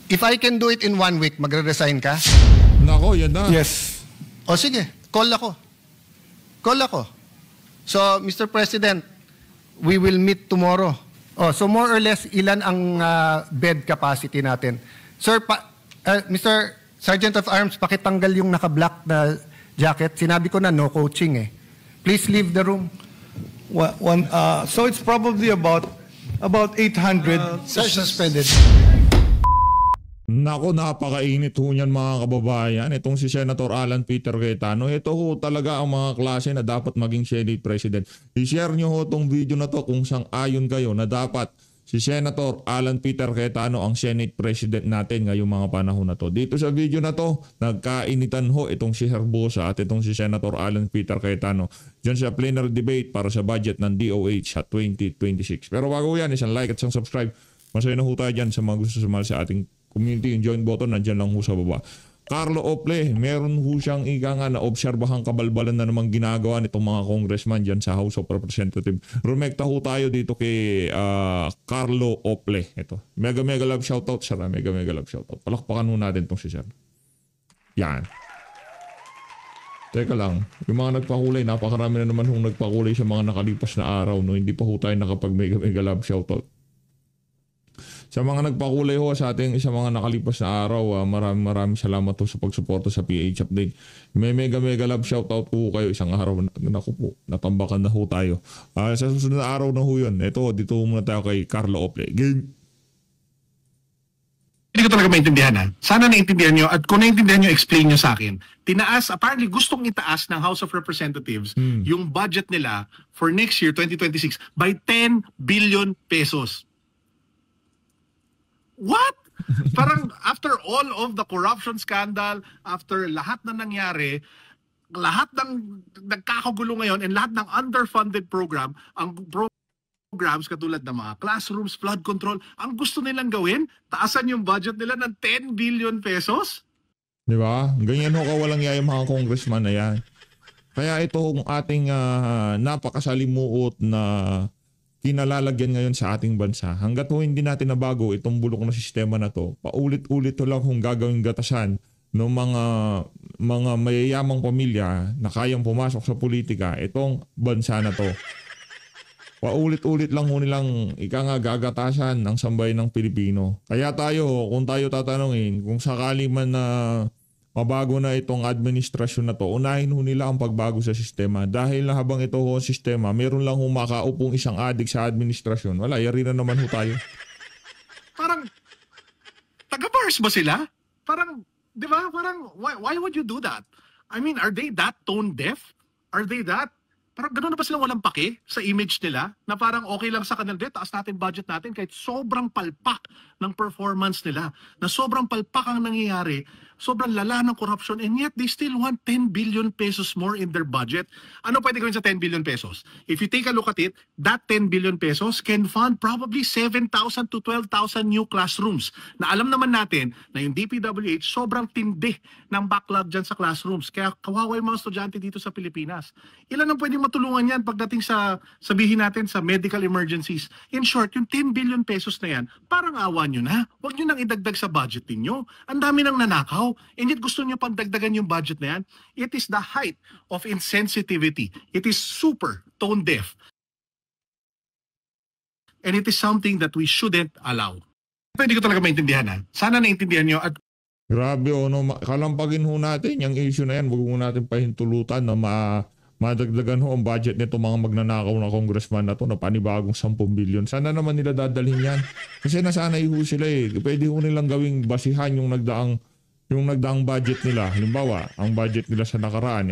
If I can do it in 1 week, magre-resign ka? Nako, yan na. Yes. O sige, call ako. Call ako. So, Mr. President, we will meet tomorrow. Oh, so more or less, ilan ang bed capacity natin? Sir, Mr. Sergeant of Arms, pakitanggal yung naka-black na jacket. Sinabi ko na no coaching eh. Please leave the room. So it's probably about 800. Suspended. Nako, napakainit ho niyan mga kababayan. Itong si Senator Alan Peter Cayetano, ito ho talaga ang mga klase na dapat maging Senate President. I-share nyo ho itong video na to kung sang-ayon kayo na dapat si Senator Alan Peter Cayetano ang Senate President natin ngayong mga panahon na to. Dito sa video na to, nagkainitan ho itong si Herbosa at itong si Senator Alan Peter Cayetano dyan sa plenary debate para sa budget ng DOH sa 2026. Pero bago yan, isang like at isang subscribe. Masaya na ho tayo dyan sa mga gusto sumali sa ating community. Yung join button, nandyan lang ho sa baba. Carlo Ople, meron ho siyang ika nga na obserbahang kabalbalan na namang ginagawa nitong mga congressman dyan sa House of Representatives. Rumekta ho tayo dito kay Carlo Ople. Ito. Mega love shoutout, sir. Mega love shoutout. Palakpakan ho natin itong si sir. Yan. Teka lang. Yung mga nagpakulay, napakarami na naman hong nagpakulay sa mga nakalipas na araw. No? Hindi pa ho tayo nakapag mega love shoutout. Sa mga nagpakulay ho sa ating sa mga nakalipas na araw, maraming salamat ho sa pagsuporta sa PH Update. May mega love shoutout po kayo isang araw. Naku po, natambakan na ho tayo. Sa susunod na araw na ho yun. Ito, dito muna tayo kay Carlo Ople. Game! Hindi ko talaga maintindihan ha. Sana naintindihan nyo at kung naintindihan nyo, explain nyo sa akin. Tinaas, apparently gustong itaas ng House of Representatives yung budget nila for next year, 2026, by 10 billion pesos. What? Parang after all of the corruption scandal, after lahat na nangyari, lahat ng nagkakagulo ngayon and lahat ng underfunded program, ang programs katulad ng mga classrooms, flood control, ang gusto nilang gawin, taasan yung budget nila ng 10 billion pesos? Di ba? Ganyan ho kawalang yaya mga congressman na yan. Kaya ito ang ating napakasalimuot na kinalalagyan ngayon sa ating bansa. Hanggat ho hindi natin nabago itong bulok na sistema na to, paulit-ulit to lang kung gagawing gatasan ng mga mayayamang pamilya na kayang pumasok sa politika, itong bansa na to. Paulit-ulit lang ho nilang gagatasan ng sambayan ng Pilipino. Kaya tayo, kung tayo tatanungin, kung sakali man na mabago na itong administrasyon na to, unahin ho nila ang pagbago sa sistema. Dahil na habang ito ho ang sistema, meron lang ho makaupong isang adik sa administrasyon. Wala, yari na naman ho tayo. Parang, taga-bars ba sila? Parang, di ba? Parang, why would you do that? I mean, are they that tone deaf? Are they that? Parang gano'n na ba silang walang pake sa image nila? Na parang okay lang sa kanila, taas natin budget natin kahit sobrang palpak ng performance nila. Na sobrang palpak ang nangyayari, sobrang lala ng corruption, and yet they still want 10 billion pesos more in their budget. Ano pwede gawin sa 10 billion pesos? If you take a look at it, that 10 billion pesos can fund probably 7,000 to 12,000 new classrooms. Na alam naman natin na yung DPWH sobrang tindi ng backlog dyan sa classrooms. Kaya kawawa yung mga estudyante dito sa Pilipinas. Ilan ang pwedeng matulungan yan pagdating sa, sabihin natin, sa medical emergencies? In short, yung 10 billion pesos na yan, parang awa nyo na. Huwag nyo nang idagdag sa budget ninyo. Ang dami nang nanakaw. And yet gusto nyo pang dagdagan yung budget na yan. It is the height of insensitivity. It is super tone deaf. And it is something that we shouldn't allow. Hindi ko talaga maintindihan ha. Sana naintindihan nyo at Grabe kalampagin ho natin yung issue na yan. Huwag mo natin pahintulutan na madagdagan ho ang budget nito mga magnanakaw na congressman na to na panibagong 10 billion. Sana naman nila dadalhin yan. Kasi nasanay ho sila eh. Pwede ho nilang gawing basihan yung nagdaang budget nila. Halimbawa, ang budget nila sa nakaraan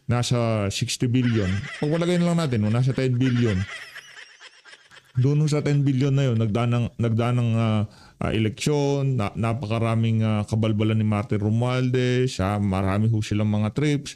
nasa 60 billion. Pag walagay na lang natin, nasa 10 billion. Doon sa 10 billion na yun, nagdaan ng eleksyon, napakaraming kabalbalan ni Martin Romualdez, marami ho silang mga trips.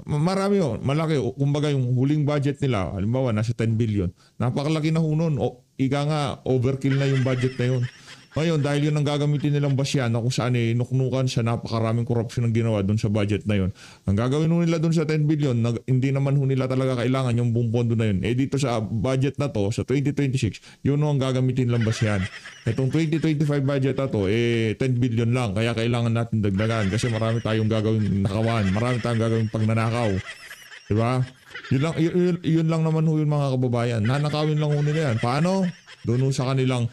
Marami ho, malaki. Kumbaga yung huling budget nila, halimbawa nasa 10 billion. Napakalaki na ho nun. Ika nga, overkill na yung budget na yun. Ngayon, dahil yun ang gagamitin nilang basyan na kung saan nuknukan sa napakaraming korupsyon ang ginawa doon sa budget na yun. Ang gagawin ho nila doon sa 10 billion, hindi naman ho nila talaga kailangan yung buong pondo na yun. Dito sa budget na to, sa 2026, yun ho ang gagamitin nilang basyan. Itong 2025 budget na to, 10 billion lang. Kaya kailangan natin dagdagan kasi marami tayong gagawin nakawan. Marami tayong gagawin pagnanakaw. Diba? Yun lang naman ho yung mga kababayan. Nanakawin lang ho nila yan. Paano? Doon ho sa kanilang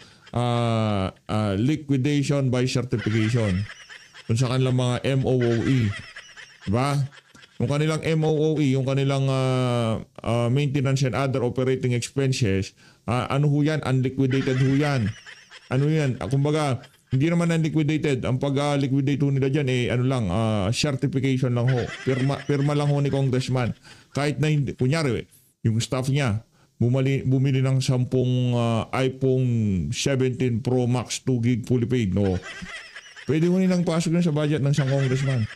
liquidation by certification. Doon sa kanilang mga MOOE. Diba? Yung kanilang MOOE, yung kanilang maintenance and other operating expenses, ano ho yan? Unliquidated ho yan. Ano yan? Kumbaga, hindi naman unliquidated. Ang pag-liquidate ho nila dyan, certification lang ho. Pirma lang ho ni Congressman. Kahit na hindi, kunyari, yung staff niya, bumili ng 10 iPhone 17 Pro Max 2 gig fully paid. No. Pwede mo nilang pasok na sa budget ng isang congressman.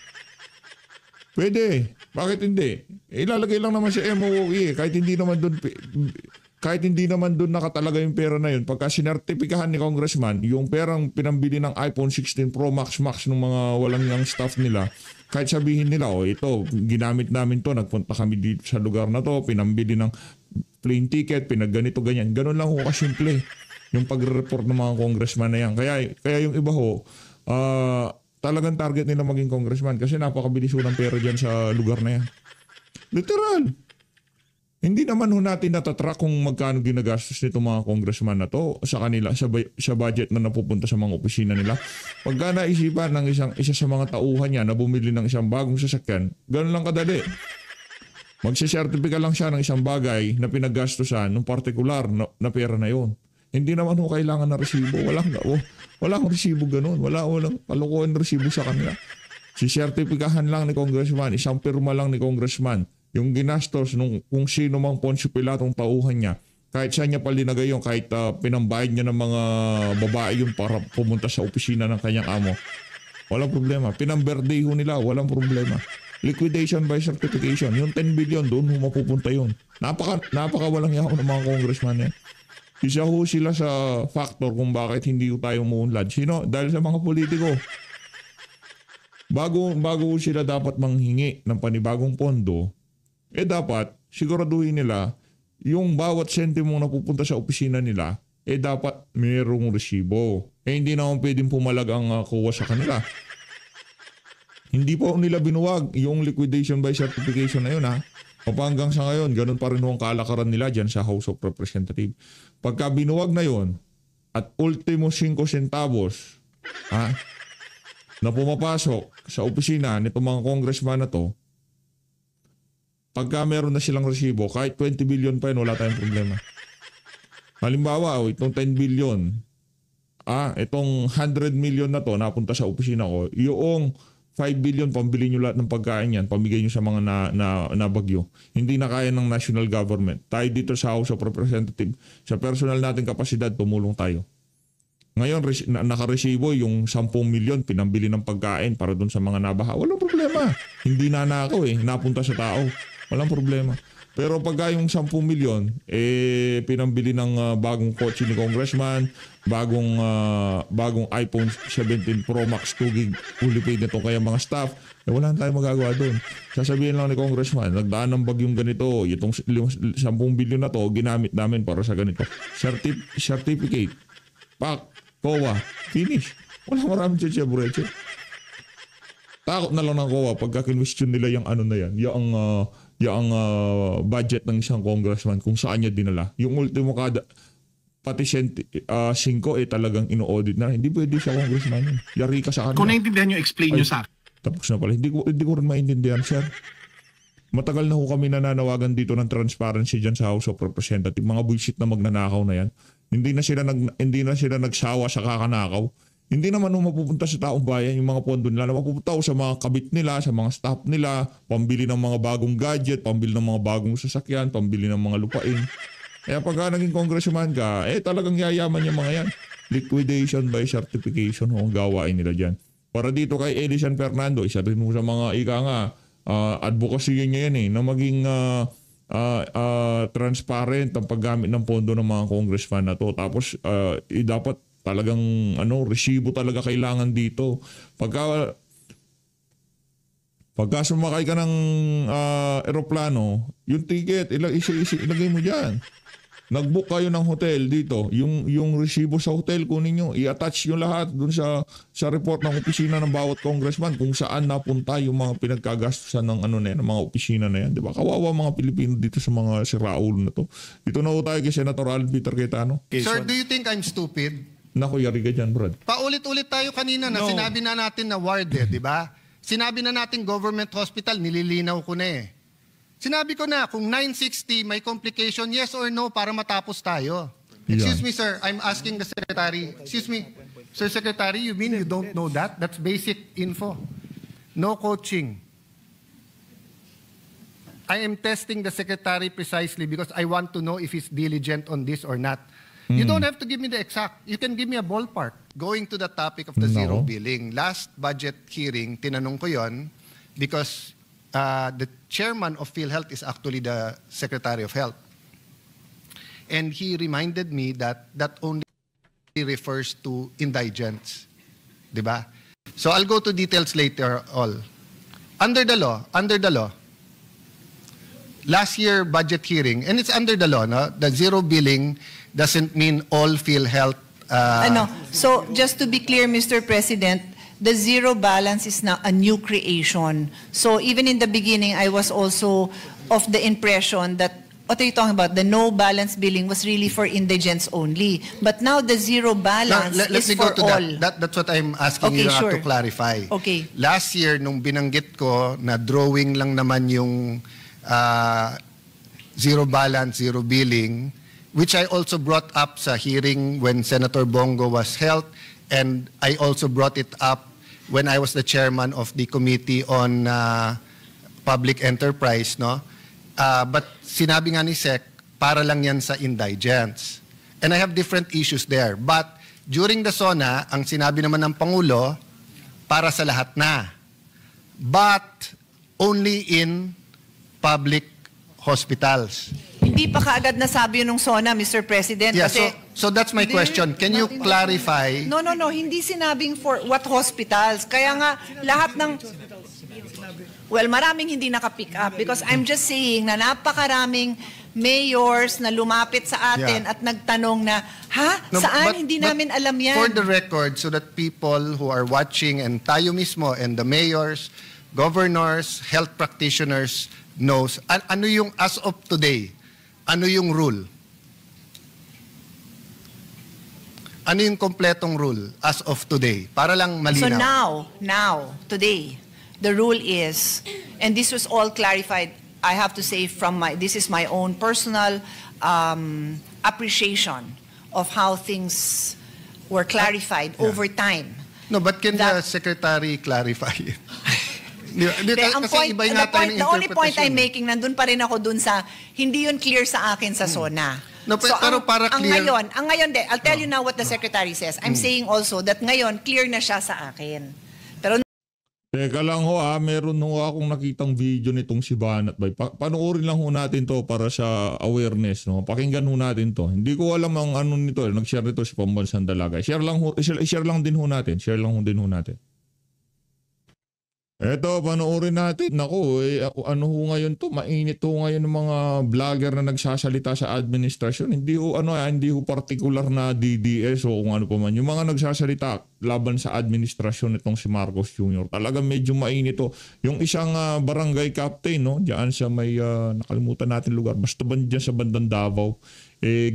Pwede. Bakit hindi? Ilalagay lang naman sa MOOE. Kahit hindi naman doon nakatalaga yung pera na yun. Pagka sinertipikahan ni congressman, yung perang pinambili ng iPhone 16 Pro Max ng mga walang yung staff nila, kahit sabihin nila, ito, ginamit namin to, nagpunta kami dito sa lugar na to, pinambili ng plane ticket, pinagganito, ganyan. Ganun lang ho kasimple yung pagre-report ng mga congressman na yan. Kaya yung iba ho, talagang target nila maging congressman kasi napakabilis ho ng pera dyan sa lugar na yan. Literal. Hindi naman ho natin natatrack kung magkano ginagastos nito mga congressman na to sa kanila, sa budget na napupunta sa mga opisina nila. Pagka naisipan ng isa sa mga tauhan niya na bumili ng isang bagong sasakyan, ganun lang kadali. Magsisertifika lang siya ng isang bagay na pinaggastusan ng partikular na pera na yon. Hindi naman ho kailangan ng resibo. Walang resibo ganun. Walang kalukuhan ng resibo sa kanila. Sisertipikahan lang ni congressman, isang pirma lang ni congressman, yung ginastos nung kung sino mang Poncio Pilatong tauhan niya, kahit saan niya palinagay yun, kahit pinambayad niya ng mga babae yun para pumunta sa opisina ng kanyang amo. Walang problema. Pinambirthday ho nila, walang problema. Liquidation by certification, yung 10 billion doon ho mapupunta yun. Napaka walang yaw ng mga congressman yan. Isa ho sila sa factor kung bakit hindi ho tayo muunlad. Sino? Dahil sa mga politiko. Bago sila dapat manghingi ng panibagong pondo, dapat siguraduhin nila yung bawat sentimo na pupunta sa opisina nila, dapat mayroong resibo. Hindi naman pwedeng pumalag ang kuha sa kanila. Hindi po nila binuwag yung liquidation by certification na yun ha. Hanggang sa ngayon, ganun pa rin ang kalakaran nila dyan sa House of Representatives. Pagka binuwag na yun, at ultimo 5 centavos na pumapasok sa opisina nito mga congressman na to, pagka meron na silang resibo, kahit 20 billion pa yun, wala tayong problema. Halimbawa, itong 10 billion, itong 100 million na to, napunta sa opisina ko, yung 5 billion, pambili nyo lahat ng pagkain yan, pamigay nyo sa mga nabagyo. Hindi na kaya ng national government. Tayo dito sa House of Representatives, sa personal nating kapasidad, tumulong tayo. Ngayon, nakaresibo yung 10 million, pinambili ng pagkain para dun sa mga nabaha. Walang problema. Hindi nanakaw napunta sa tao. Walang problema. Pero pagka yung 10 million, pinambili ng bagong kotse ni congressman, bagong iPhone 17 Pro Max 2 gig fully paid na to kaya mga staff, wala na tayong magagawa doon. Sasabihin lang ni congressman, nagdaan ng bagyong ganito, itong 10 billion na to, ginamit namin para sa ganito. Certificate, PAC, COA, finish. Wala maraming cheche-bureche. Takot na lang ng COA pagka kinwestiyon nila yung ano na yan, yung budget ng isang congressman kung saan niya dinala. Yung ultimo pati 5 talagang ino-audit na. Hindi pwede siya congressman yun. Yari ka sa kanila. Kung naintindihan nyo, explain nyo sa akin. Tapos na pala. Hindi ko rin maintindihan, sir. Matagal na ho kami nananawagan dito ng transparency dyan sa House of Representatives. Mga bullshit na magnanakaw na yan. Hindi na sila nagsawa sa kakanakaw. Hindi naman mapupunta sa taong bayan yung mga pondo nila. Mapupunta sa mga kabit nila, sa mga staff nila, pambili ng mga bagong gadget, pambili ng mga bagong sasakyan, pambili ng mga lupain. Kaya pagka naging congressman ka, talagang yayaman yung mga yan. Liquidation by certification ang gawain nila dyan. Para dito kay Edison Fernando, isa rin mo sa mga advocacy niya yan na maging transparent ang paggamit ng pondo ng mga congressman na to. Tapos dapat talagang resibo talaga kailangan dito. Pagka sumakay ka ng eroplano, yung ticket, ilagay mo dyan. Nag-book kayo ng hotel dito, yung resibo sa hotel kunin nyo, i-attach nyo lahat dun sa report ng opisina ng bawat congressman kung saan napunta yung mga pinagkagastusan ng ng mga opisina na yan, di ba? Kawawa mga Pilipino dito sa mga siraulo na to. Dito na tayo kay Senator Alan Peter Cayetano. Sir, do you think I'm stupid? Naku, yari ka dyan, Brad. Paulit-ulit tayo kanina na No. sinabi na natin na ward di ba? Sinabi na natin government hospital, nililinaw ko na eh. Sinabi ko na, kung 960 may complication, yes or no, para matapos tayo. Excuse me, sir, I'm asking the secretary. Excuse me, Sir Secretary, you mean you don't know that? That's basic info. No coaching. I am testing the secretary precisely because I want to know if he's diligent on this or not. You don't have to give me the exact. You can give me a ballpark. Going to the topic of the zero billing. Last budget hearing, tinanong ko yon because the chairman of PhilHealth is actually the Secretary of Health. And he reminded me that that only refers to indigents. Diba? So I'll go to details later all. Under the law, last year budget hearing, and it's under the law, no? The zero billing doesn't mean all PhilHealth. So just to be clear, Mr. President, the zero balance is now a new creation. So even in the beginning, I was also of the impression that what are you talking about? The no balance billing was really for indigents only. But now the zero balance Let is me go for to all. That's what I'm asking Okay, you sure. to clarify. Okay. Last year, nung binanggit ko na drawing lang naman yung zero balance, zero billing, which I also brought up sa hearing when Senator Bongo was held, and I also brought it up when I was the chairman of the Committee on Public Enterprise, no? But sinabi nga ni Sec, para lang yan sa indigents. And I have different issues there. But during the SONA, ang sinabi naman ng Pangulo, para sa lahat na. But only in public hospitals. Hindi pa kaagad nasabi yun ng SONA, Mr. President. Yeah, kasi so that's my question. Can you clarify? No. Hindi sinabing for what hospitals. Kaya nga, lahat ng... Well, maraming hindi nakapick up because I'm just saying na napakaraming mayors na lumapit sa atin Yeah. at nagtanong na, No, saan? Hindi namin alam yan. For the record, so that people who are watching and tayo mismo and the mayors, governors, health practitioners knows, ano yung as of today, ano yung rule? Ano yung kompletong rule as of today? Para lang So malinaw. now, today, the rule is, and this was all clarified, I have to say this is my own personal appreciation of how things were clarified over time. No, but can the that- secretary clarify it? The only point I'm making, nandun pa rin ako dun sa, hindi yun clear sa akin sa SONA. No, pero para clear- Ang ngayon, I'll tell you now what the secretary says. I'm saying also that ngayon, clear na siya sa akin. Pero Teka lang meron akong nakitang video nitong si Banat Bay. Panoorin lang natin to para sa awareness, no. Pakinggan natin to. Hindi ko alam ang ano nito, nag-share nito si Pambansang Dalaga. Share lang din natin. Eto, panoorin natin. Naku, ngayon to, mainit ngayon ng mga vlogger na nagsasalita sa administrasyon. Hindi ho particular na DDS o kung ano pa man. Yung mga nagsasalita laban sa administrasyon nitong si Marcos Jr. Talagang medyo mainit to. Yung isang barangay captain, no, diyan sa may, nakalimutan natin lugar, basta diyan sa bandang Davao,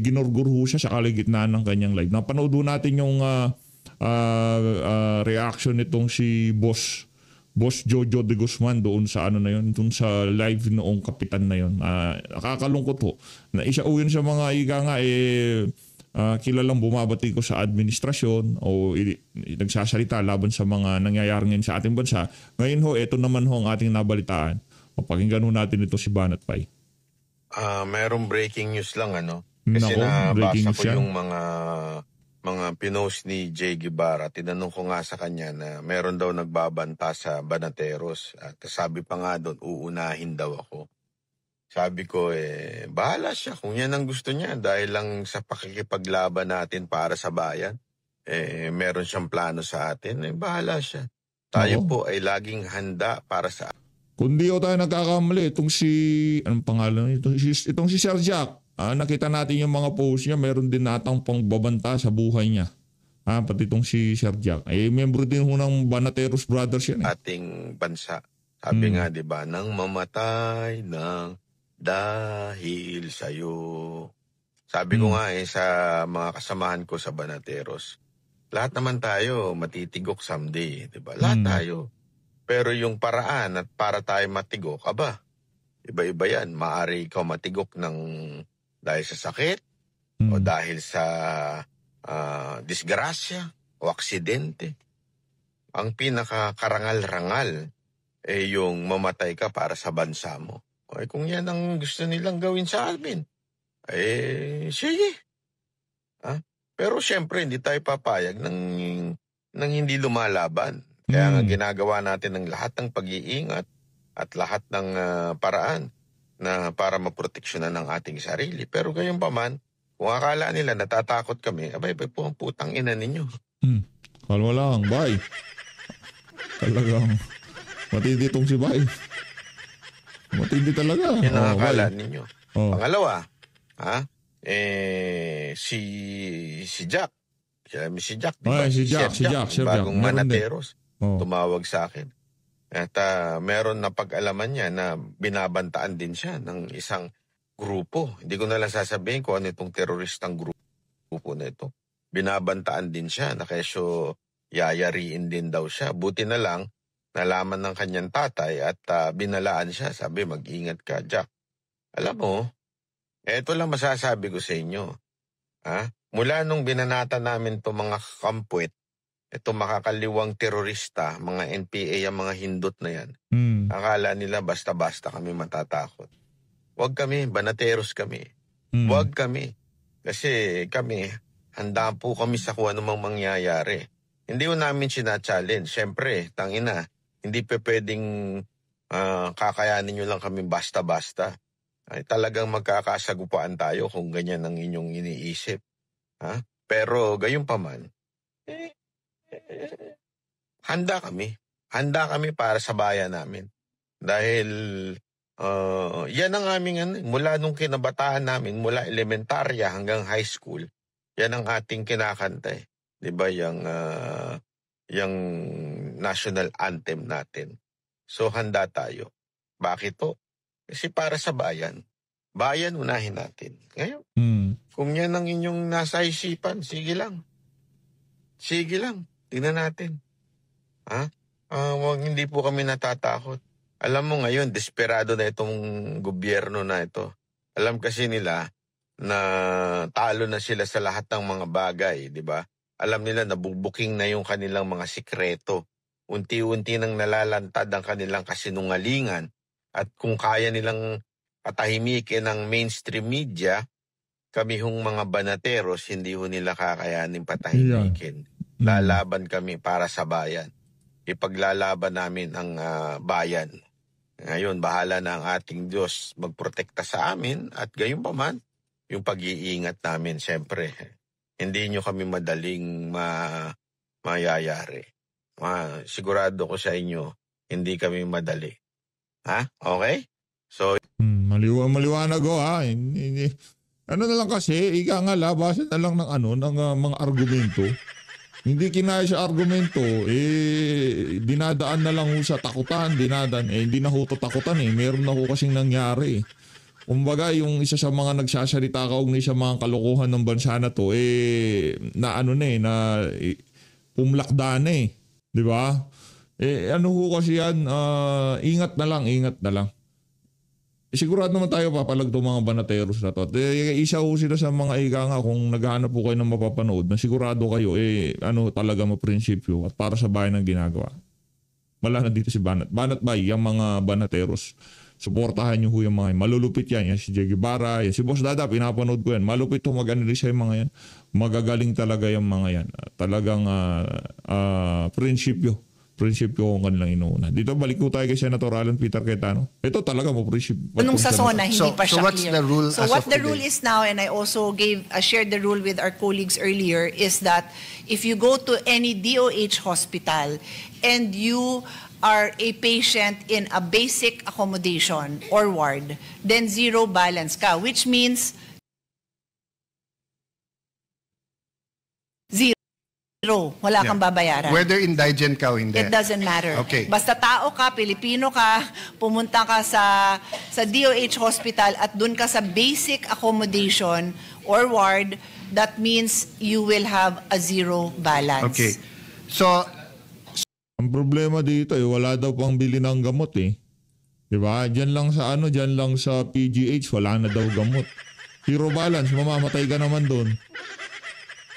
ginurgur ho siya sa kaligitnaan ng kanyang live. Napanood natin yung reaction nitong si Boss Jojo de Guzman doon sa doon sa live noong kapitan na yon. Nakakalungkot ho. Na isa yun sa mga kilalang bumabati ko sa administrasyon o nagsasalita laban sa mga nangyayari ngayon sa ating bansa. Ngayon ito naman ang ating nabalitaan. Pakinggan natin ito si Banat Pai. Merong breaking news lang Nako, Kasi breaking nabasa news ko yan. yung mga pinost ni Jay Guevara. Tinanong ko nga sa kanya na meron daw nagbabanta sa Banateros. At sabi pa nga doon, uunahin daw ako. Sabi ko, bahala siya kung yan ang gusto niya dahil lang sa pakikipaglaban natin para sa bayan. meron siyang plano sa atin, bahala siya. Tayo Oo. po ay laging handa para sa Kung di tayo nagkakamali, anong pangalan nito? Itong si Sir Jack, nakita natin yung mga post niya, meron din natang pangbabanta sa buhay niya. Pati itong si Sir Jack. Member din ho ng Banateros Brothers yan. ating bansa. Sabi nga, di ba, nang mamatay ng dahil sa'yo. Sabi ko nga sa mga kasamahan ko sa Banateros, lahat naman tayo matitigok someday, di ba? Lahat tayo. Pero yung paraan at para tayo matigok, iba-iba yan. Maari ikaw matigok dahil sa sakit, o dahil sa disgrasya, o aksidente. Ang pinakakarangal-rangal yung mamatay ka para sa bansa mo. Kung yan ang gusto nilang gawin sa amin, sige. Pero syempre, hindi tayo papayag ng hindi lumalaban. Kaya nga ginagawa natin ng lahat ng pag-iingat at lahat ng paraan na para maproteksyonan ng ating sarili. Pero gayon pa man, kung akala nila natatakot kami, abay po ang putang ina ninyo. Kalma lang, bye. Talagang matindi itong si Bay. Matindi talaga. Yan ang akala bye. ninyo. Oh. Pangalawa, si Jack. Si Jack, di ba? Si Jack. Bagong Meron din. Manateros. Oh. Tumawag sa akin. At meron na pag-alaman niya na binabantaan din siya ng isang grupo. Hindi ko na lang sasabihin kung ano itong teroristang grupo na ito. Binabantaan din siya na kesyo yayariin din daw siya. Buti na lang, nalaman ng kanyang tatay at binalaan siya. Sabi, mag-ingat ka, Jack. Alam mo, eto lang masasabi ko sa inyo. Mula nung binanata namin itong mga kampwet, itong makakaliwang terorista, mga NPA, ang mga hindot na yan, akala nila basta-basta kami matatakot. Huwag kami, Banateros kami. Huwag kami. Kasi kami, handa po kami sa kung anumang mangyayari. Hindi ko namin sina-challenge. Siyempre, tangina, hindi pa pwedeng kakayanin nyo lang kami basta-basta. Ay, talagang magkakasagupaan tayo kung ganyan ang inyong iniisip. Pero gayon pa man, handa kami. Handa kami para sa bayan namin. Dahil yan ang aming mula nung kinabataan namin, mula elementarya hanggang high school, yan ang ating kinakanta. Diba yung national anthem natin. So handa tayo. Bakit to? Kasi para sa bayan. Bayan unahin natin. Ngayon, kung yan ang inyong nasa isipan, sige lang. Sige lang. Tingnan natin. Hindi po kami natatakot. Alam mo ngayon, desperado na itong gobyerno na ito. Alam kasi nila na talo na sila sa lahat ng mga bagay, di ba? Alam nila na bubuking na yung kanilang mga sikreto. Unti-unti nang nalalantad ang kanilang kasinungalingan. At kung kaya nilang patahimikin ng mainstream media, kami hong mga Banateros, hindi ho nila kakayanin patahimikin. Lalaban kami para sa bayan. Ipaglalaban namin ang bayan. Ngayon, bahala na ang ating Diyos magprotekta sa amin at gayon pa man, yung pag-iingat namin, siyempre. Hindi nyo kami madaling mayayari. Sigurado ko sa inyo, hindi kami madali. Okay? So, maliwanag ko Ano na lang kasi, ika nga labasan na lang ng mga argumento. Hindi kinaya sa argumento, dinadaan na lang ho sa takutan, hindi na ho takutan meron na ho kasing nangyari. Kumbaga, yung isa sa mga nagsasalita kaugnay sa mga kalokohan ng bansa na to, pumlakda na di ba? Ano ho kasi yan, ingat na lang. Sigurado naman tayo papalag itong mga Banateros na to. At isa ho sila sa mga ika nga kung naghahanap po kayo ng mapapanood na sigurado kayo talaga maprinsipyo at para sa bayan ang ginagawa. Wala na dito si Banat. Banat Bay, yung mga Banateros. Suportahan nyo ho yung mga yan. Malulupit yan. Yan si J. Guevara, yan si Boss Dada, pinapanood ko yan. Malupit ho mag-analisa yung mga yan. Magagaling talaga yung mga yan. Talagang prinsipyo. prinsipyo ang kanilang inuuna. Dito balik ko tayo kay Senator Alan Peter Cayetano. Ito talaga mo prinsipyo. Nung sa SONA, hindi So- pa so siya what's clear. the rule So as what of the today? rule is now, and I also shared the rule with our colleagues earlier, is that if you go to any DOH hospital and you are a patient in a basic accommodation or ward, then zero balance ka, which means zero. Wala kang babayaran. Whether indigent ka o hindi. It doesn't matter. Okay. Basta tao ka, Pilipino ka, pumunta ka sa DOH hospital at dun ka sa basic accommodation or ward, that means you will have a zero balance. Okay. So, Ang problema dito wala daw pang bili ng gamot eh. 'Di ba? Diyan lang sa PGH wala na daw gamot. Zero balance, mamamatay ka naman doon.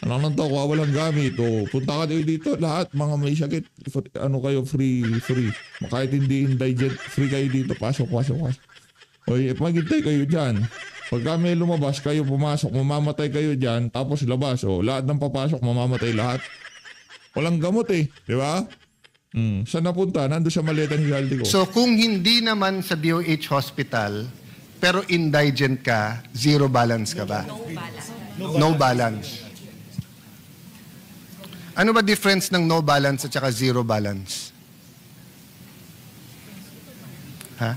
Ano nang to, walang gamit. O, punta ka dito lahat, mga may sakit. Ano kayo, free. Kahit hindi indigent, free kayo dito. Pasok. O, maghintay kayo dyan. Pagka may lumabas kayo, pumasok, mamamatay kayo dyan, tapos labas. O, lahat ng papasok, mamamatay lahat. Walang gamot eh. Di ba? Saan napunta? Nando sa maleta ni Galdi ko. so kung hindi naman sa DOH hospital, pero indigent ka, zero balance ka ba? No balance. Ano ba difference ng no balance at saka zero balance? Ha?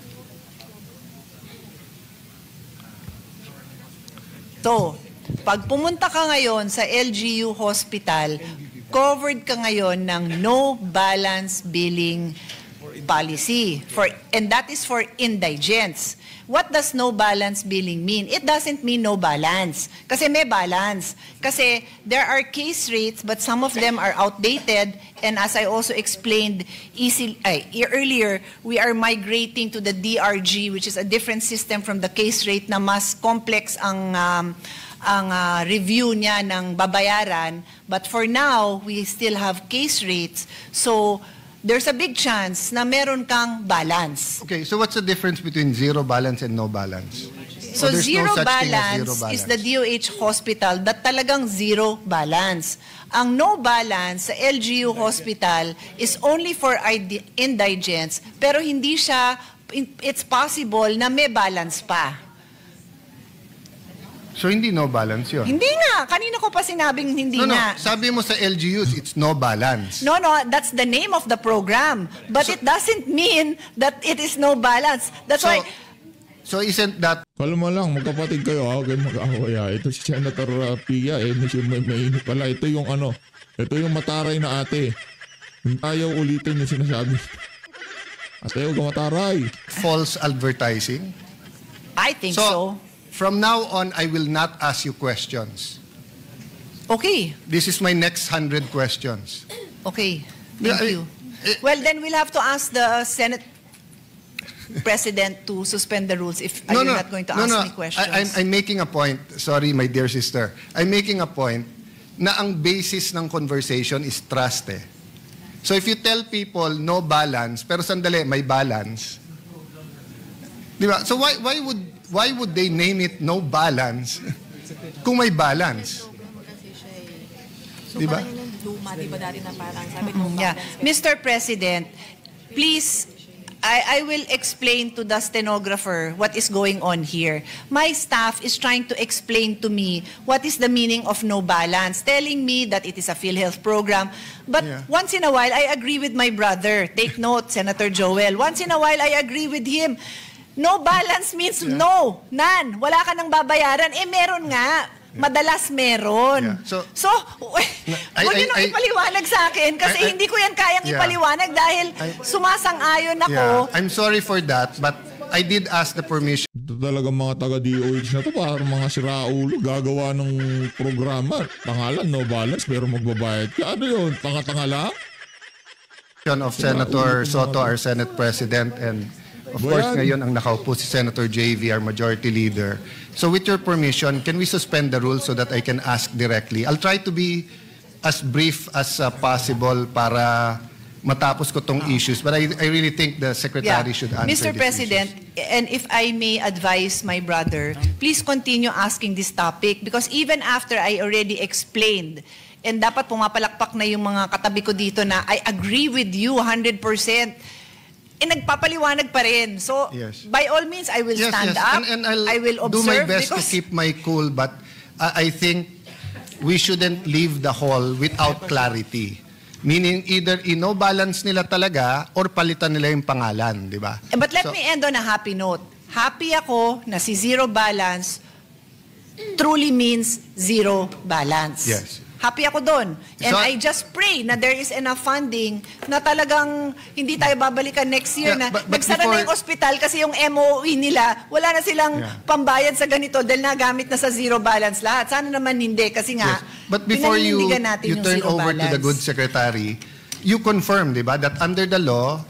So, pag pumunta ka ngayon sa LGU Hospital, covered ka ngayon ng no balance billing policy, and that is for indigents. What does no balance billing mean? It doesn't mean no balance. Kasi may balance. Kasi there are case rates, but some of them are outdated. And as I also explained earlier, we are migrating to the DRG, which is a different system from the case rate na mas complex ang review niya ng babayaran. But for now, we still have case rates. So there's a big chance na meron kang balance. Okay, so what's the difference between zero balance and no balance? So Or there's no zero such thing as balance zero balance? is the DOH hospital that talagang zero balance. Ang no balance sa LGU hospital is only for indigents, pero hindi siya, it's possible na may balance pa. So hindi no balance yun? Hindi nga. Kanina ko pa sinabing hindi No, nga. sabi mo sa LGUs, it's no balance. No, that's the name of the program. But it doesn't mean that it is no balance. That's why... So isn't that Kalma lang, magkapatid kayo. Huwag kayong mag-away. Ito si Senator Pia. Medyo mainit pala. Ito yung ito yung mataray na ate. Ayaw ulitin yung sinasabi. Ate, huwag mataray. false advertising? I think so. From now on, I will not ask you questions. Okay. This is my next 100 questions. Okay. Yeah, Thank you. Well, then we'll have to ask the Senate President to suspend the rules if you're not going to ask me questions. I'm making a point. Sorry, my dear sister. I'm making a point na ang basis ng conversation is trust eh. So if you tell people no balance, pero sandali, may balance. Di ba? So why would they name it no balance kung may balance? So, Di ba? parang yung luma, di ba dati na parang sabi no Yeah. balance. Mr. President, please, I will explain to the stenographer what is going on here. My staff is trying to explain to me what is the meaning of no balance, telling me that it is a PhilHealth program. But Yeah. once in a while, I agree with my brother. Take note, Senator Joel. Once in a while, I agree with him. No balance means no, none. Wala ka nang babayaran. Meron nga. Madalas meron. Yeah. So, huwag niyo nang ipaliwanag sa akin kasi hindi ko yan kayang ipaliwanag dahil sumasang-ayon ako. Yeah, I'm sorry for that, but I did ask the permission Ito talagang mga taga-DOH na to, parang mga siraulo, gagawa ng programa. Pangalan, no balance, pero magbabayad ka. Ano yun? Tanga-tanga lang? of Senator Soto, our Senate President, and of course ngayon ang nakaupo si Senator JV, our Majority Leader. So with your permission, can we suspend the rules so that I can ask directly? I'll try to be as brief as possible para matapos ko tong issues, but I really think the Secretary should answer Mr. these President, issues. and if I may advise my brother, please continue asking this topic because even after I already explained and dapat pumapalakpak na yung mga katabi ko dito na I agree with you 100%. Nagpapaliwanag pa rin. So, Yes. by all means, I will stand up. And I'll I will do my observe best to because keep my cool, but I think we shouldn't leave the hall without clarity. Meaning either ino-balance nila talaga or palitan nila yung pangalan, di ba? But let So- me end on a happy note. Happy ako na si zero balance truly means zero balance. Yes. Happy ako doon. And So- I just pray na there is enough funding na talagang hindi tayo babalikan next year Yeah, na but nagsara na before- yung ospital kasi yung MOE nila, wala na silang Yeah. pambayad sa ganito dahil nagamit na sa zero balance lahat. Sana naman hindi kasi nga, Yes. But before you pinaninindigan natin yung turn zero over to the balance. good secretary, you confirm, di ba, that under the law,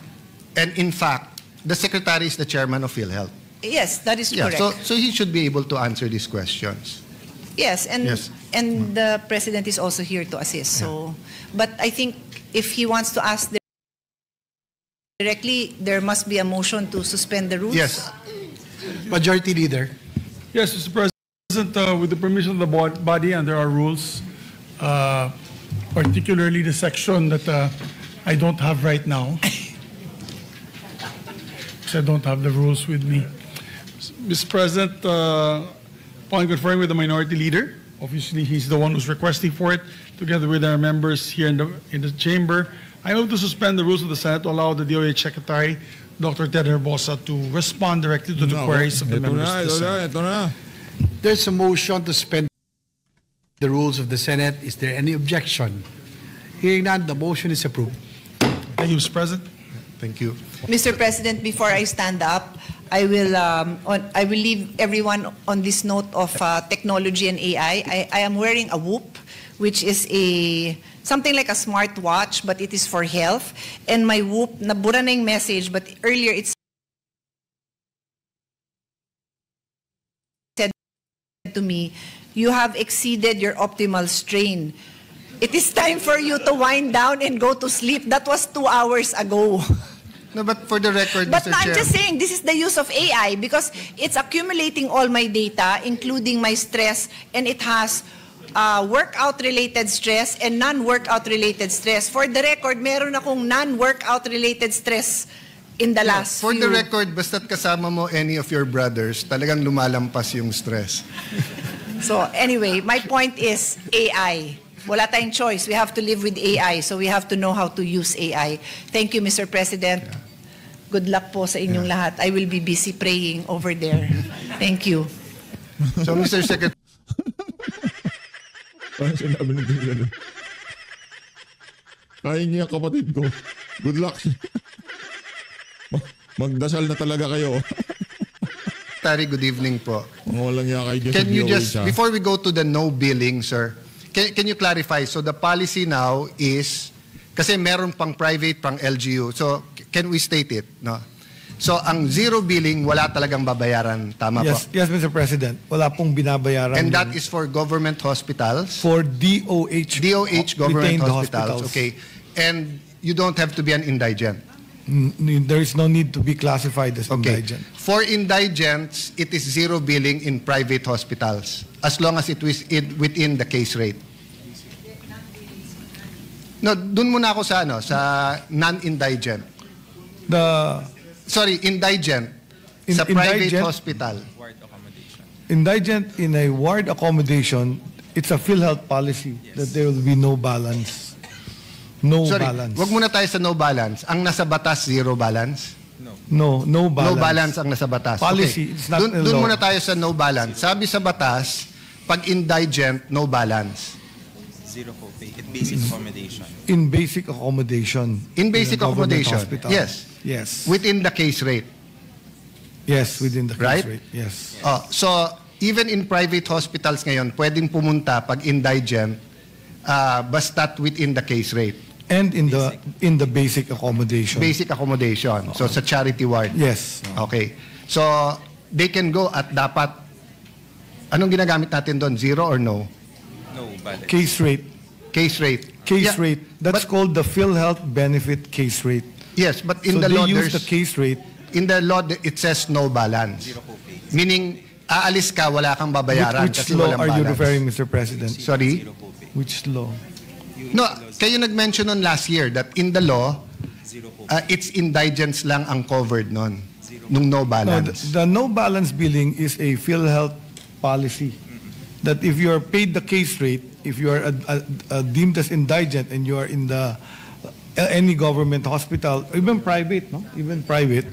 and in fact, the secretary is the chairman of PhilHealth. Yes, that is Yeah, correct. so he should be able to answer these questions. Yes, and Yes. and the president is also here to assist. So, but I think if he wants to ask directly, there must be a motion to suspend the rules. Yes. Majority Leader. Yes, Mr. President, with the permission of the body under our rules, particularly the section that I don't have right now, because I don't have the rules with me. Mr. President, upon conferring with the Minority Leader, obviously he's the one who's requesting for it, together with our members here in the chamber, I move to suspend the rules of the Senate to allow the DOH Secretary, Dr. Ted Herbosa, to respond directly to the queries of the members of the Senate. Ito na. There's a motion to suspend the rules of the Senate. Is there any objection? Hearing none, the motion is approved. Thank you, Mr. President. Thank you. Mr. President, before I stand up, I will leave everyone on this note of technology and AI. I am wearing a Whoop, which is something like a smartwatch, but it is for health. And my Whoop, nabura na yung message, but earlier it said to me, you have exceeded your optimal strain. It is time for you to wind down and go to sleep. That was 2 hours ago. No, but for the record, But Mr. I'm Chair, just saying, this is the use of AI because it's accumulating all my data, including my stress, and it has workout-related stress and non-workout-related stress. For the record, meron akong non-workout-related stress in the last for few... the record, basta't kasama mo any of your brothers, talagang lumalampas yung stress. So anyway, my point is AI. Wala tayong choice. We have to live with AI, so we have to know how to use AI. Thank you, Mr. President. Good luck po sa inyong lahat. I will be busy praying over there. Thank you. So, Mr. Secretary, Ano sinabi ng president? Kaya niya kapatid ko. Good luck. Magdasal na talaga kayo. good evening po. Mga walang yaka kayo Can you DOH, just, ha? before we go to the no billing, sir, can you clarify? So the policy now is, kasi meron pang private, pang LGU. So can we state it? No? So ang zero billing, wala talagang babayaran. Tama po? Yes, Mr. President. Wala pong binabayaran. And that is for government hospitals? for DOH. DOH government retained hospitals. Okay. And you don't have to be an indigent. There is no need to be classified as Okay. indigent. For indigents, it is zero billing in private hospitals as long as it was within the case rate. No, dun muna ako sa sa non-indigent. Indigent sa private Indigent? hospital. Indigent in a ward accommodation, it's a PhilHealth policy that there will be no balance. No balance. Wag muna tayo sa no balance. Ang nasa batas, zero balance. No balance. No balance ang nasa batas. Policy, Okay. it's not a Dun law. muna tayo sa no balance. Sabi sa batas, pag indigent, no balance. Zero copay. It's basic accommodation. In basic accommodation. In basic a government accommodation, hospital. yes. Yes. Within the case rate. Yes, within the case Right? rate. Yes. So, even in private hospitals ngayon, pwedeng pumunta pag indigent, basta't within the case rate. And in the basic accommodation. Basic accommodation. So, sa charity ward. Yes. Okay. So, they can go at dapat, anong ginagamit natin doon? Zero or no? No balance. Case rate. Case rate. Case Yeah, rate. That's but- called the PhilHealth benefit case rate. Yes, but in So the they law, use there's, the case rate. in the law, it says no balance. Zero copay. Meaning, aalis ka, wala kang babayaran Which kasi law walang are you balance. referring, Mr. President? Sorry? Zero copay. Which law? UAP No, laws, kayo nag-mention on last year that in the law, zero po. it's indigents lang ang covered nun, nung no No, balance. the no balance billing is a PhilHealth policy. That if you are paid the case rate, if you are deemed as indigent and you are in the any government hospital, even private, no, even private,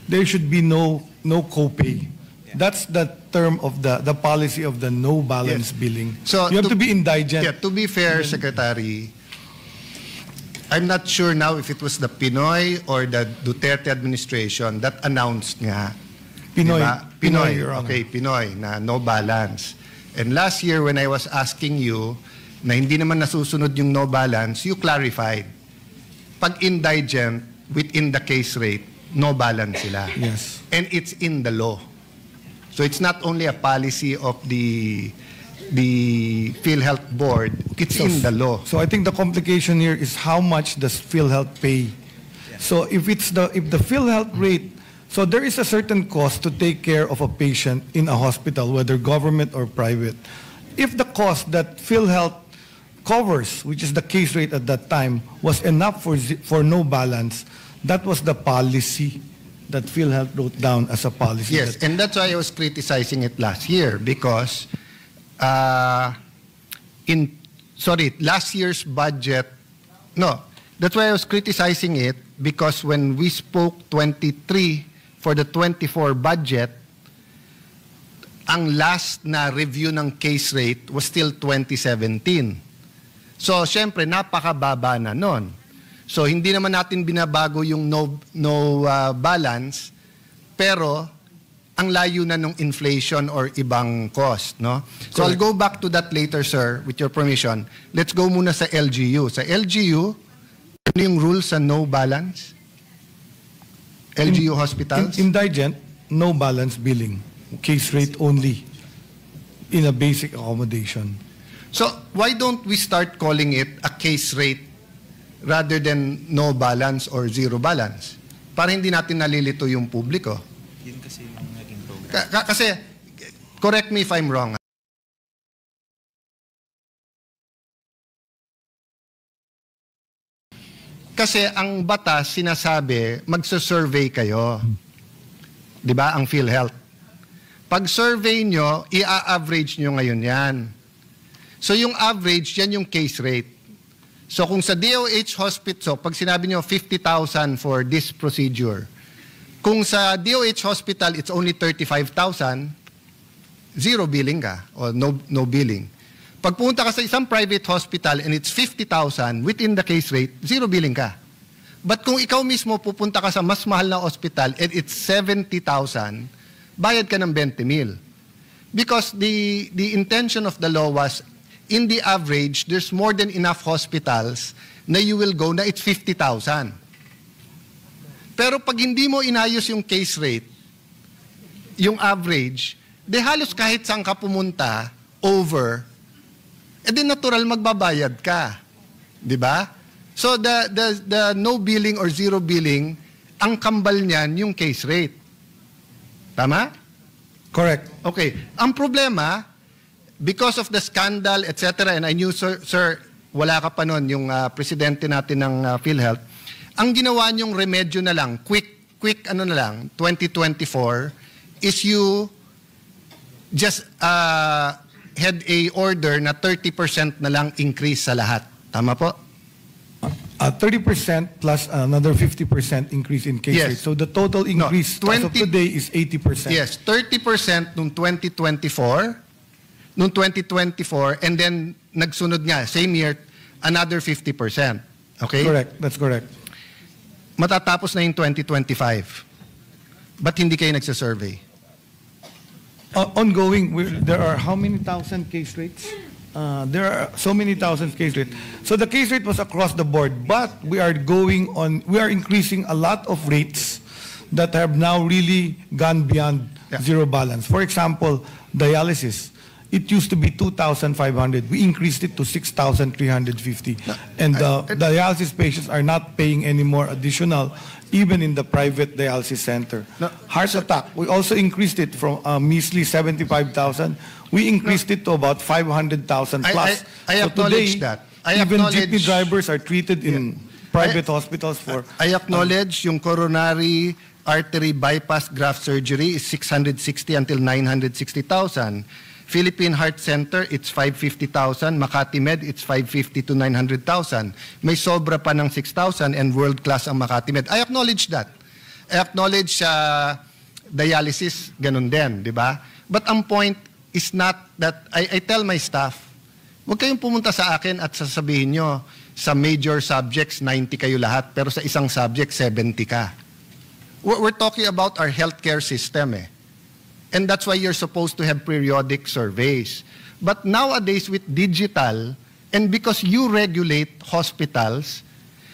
there should be no copay. That's the term of the policy of the no balance Yes. billing. So You have to be indigent. Yeah, to be fair, Secretary, I'm not sure now if it was the Pinoy or the Duterte administration that announced nga. Pinoy. Diba? Pinoy, Your Honor. Okay, Pinoy na no balance. And last year when I was asking you na hindi naman nasusunod yung no balance, you clarified. Pag indigent within the case rate, no balance sila. Yes. And it's in the law. So it's not only a policy of the PhilHealth Board, it's in the law. So I think the complication here is how much does PhilHealth pay? So if the PhilHealth rate, so there is a certain cost to take care of a patient in a hospital, whether government or private. If the cost that PhilHealth covers, which is the case rate at that time, was enough for no balance, that was the policy that PhilHealth wrote down as a policy. Yes, and that's why I was criticizing it last year because last year's budget, no, that's why I was criticizing it because when we spoke 23 for the 24 budget, ang last na review ng case rate was still 2017. So, syempre, napakababa na nun. So, hindi naman natin binabago yung no balance, pero ang layo na ng inflation or ibang cost, no? So, I'll go back to that later, sir, with your permission. Let's go muna sa LGU. Sa LGU, ano yung rules sa no balance? LGU hospitals? Indigent, no balance billing. Case rate only in a basic accommodation. So, why don't we start calling it a case rate rather than no balance or zero balance? Para hindi natin nalilito yung publiko. Yun kasi yung naging program. Kasi, correct me if I'm wrong. Kasi ang batas sinasabi, magsa-survey kayo. 'Di ba? Ang PhilHealth. Pag survey nyo, i-average nyo ngayon yan. So yung average, yan yung case rate. So kung sa DOH hospital, pag sinabi nyo 50,000 for this procedure, kung sa DOH hospital, it's only 35,000, zero billing ka, or no billing. Pag pumunta ka sa isang private hospital and it's 50,000 within the case rate, zero billing ka. But kung ikaw mismo pupunta ka sa mas mahal na hospital and it's 70,000, bayad ka ng 20,000. Because the intention of the law was, in the average, there's more than enough hospitals na you will go na it's 50,000. Pero pag hindi mo inayos yung case rate, yung average, de halos kahit saan ka pumunta, over, edi natural magbabayad ka. Di ba? So the no billing or zero billing, ang kambal niyan yung case rate. Tama? Correct. Okay. Ang problema, because of the scandal, etc., and I knew, sir, wala ka pa nun, yung presidente natin ng PhilHealth, ang ginawa niyong remedyo na lang, quick ano na lang, 2024, is you just had a order na 30% na lang increase sa lahat. Tama po? 30% plus another 50% increase in case Yes. rate. So the total increase as of 20 today is 80%. Yes, 30% nung 2024, and then nagsunod nga, same year, another 50%. Okay? Correct. That's correct. Matatapos na yung 2025. Ba't hindi kayo nagsasurvey? Ongoing, there are how many thousand case rates? There are so many thousand case rates. So the case rate was across the board, but we are increasing a lot of rates that have now really gone beyond zero balance. For example, dialysis. It used to be 2,500. We increased it to 6,350. And the dialysis patients are not paying any more additional, even in the private dialysis center. Heart attack, we also increased it from a measly 75,000. We increased it to about 500,000 plus. I So acknowledge today, that. I Even acknowledge- jeepney drivers are treated in private hospitals for... I acknowledge yung coronary artery bypass graft surgery is 660 until 960,000. Philippine Heart Center, it's 550,000. Makati Med, it's 550 to 900,000. May sobra pa ng 6,000 and world-class ang Makati Med. I acknowledge that. I acknowledge dialysis, ganun din, di ba? But ang point is not that, I tell my staff, huwag kayong pumunta sa akin at sasabihin nyo, sa major subjects, 90 kayo lahat, pero sa isang subject, 70 ka. We're talking about our healthcare system eh. And that's why you're supposed to have periodic surveys. But nowadays with digital, and because you regulate hospitals,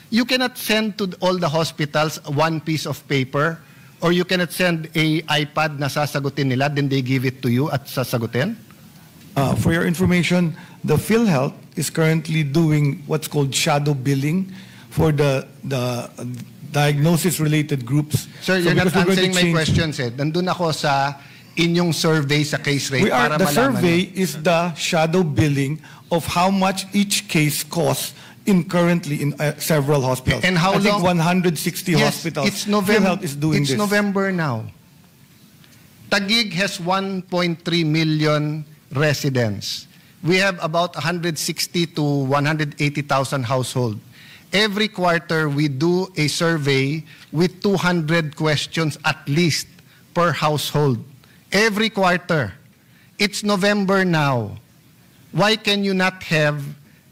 you cannot send to all the hospitals one piece of paper, or you cannot send a iPad na sasagutin nila, then they give it to you at sasagutin? For your information, the PhilHealth is currently doing what's called shadow billing for the diagnosis-related groups. Sir, you're not because we're going answering to my change- questions eh. Nandun ako sa inyong survey sa case rate para The malaman. survey is the shadow billing of how much each case costs currently in several hospitals. And how I think long- 160 Yes, hospitals. it's November. PhilHealth is doing It's this. November now. Taguig has 1.3 million residents. We have about 160 to 180,000 households. Every quarter, we do a survey with 200 questions at least per household. Every quarter. It's November now. Why can you not have